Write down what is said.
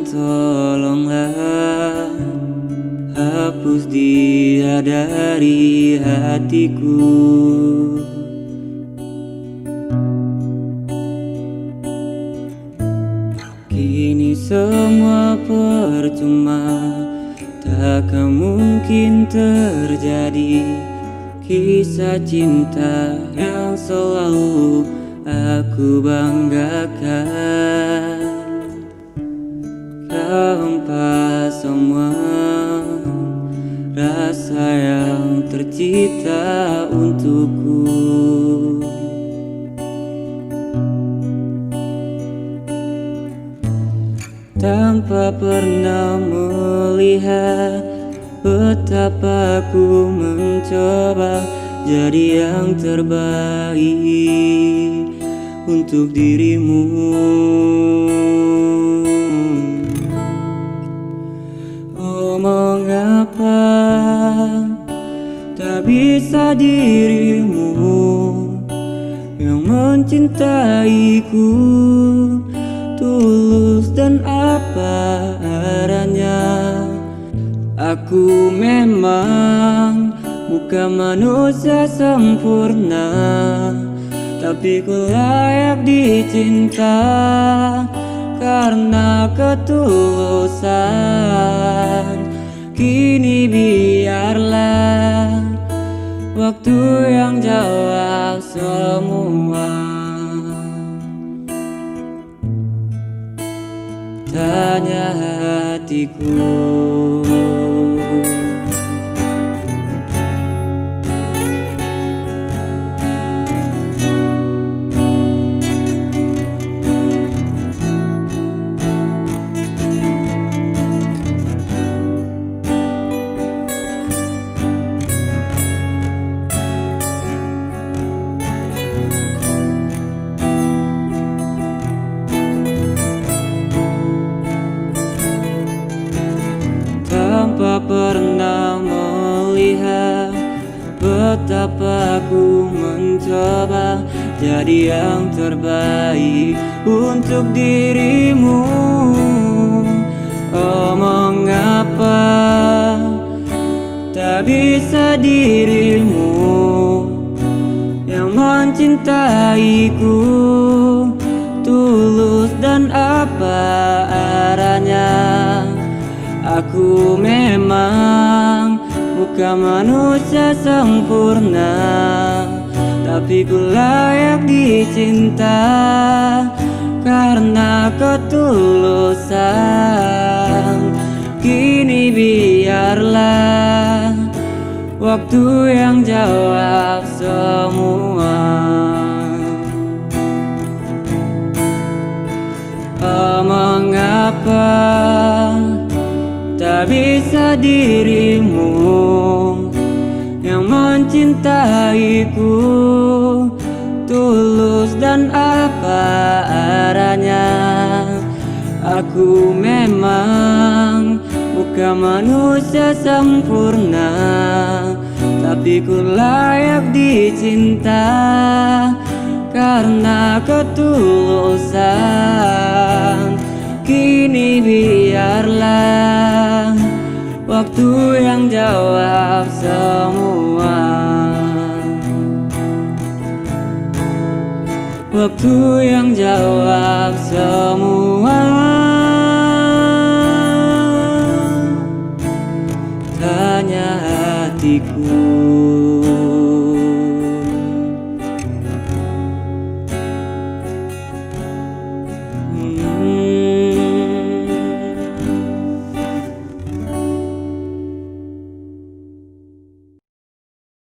tolonglah hapus dia dari hatiku. Kini semua percuma, takkan mungkin terjadi kisah cinta yang selalu aku banggakan. Hampa semua rasa yang tercipta untukku. Tanpa pernah melihat betapa ku mencoba jadi yang terbaik untuk dirimu. Oh, mengapa tak bisa dirimu yang mencintaiku tulus dan apa adanya. Aku memang bukan manusia sempurna, tapi ku layak dicinta karena ketulusan. Kini biarlah waktu yang jawab semua. Tanya hatiku. Tanpa pernah melihat betapa ku mencoba jadi yang terbaik untuk dirimu. Oh, mengapa tak bisa dirimu yang mencintaiku tulus dan apa adanya. Aku memang bukan manusia sempurna, tapi ku layak dicinta karena ketulusan. Kini biarlah waktu yang jawab semua. Oh, mengapa tak bisa dirimu yang mencintaiku tulus dan apa adanya. Aku memang bukan manusia sempurna, tapi ku layak dicinta karena ketulusan. Kini biarlah waktu yang jawab semua. Waktu yang jawab semua.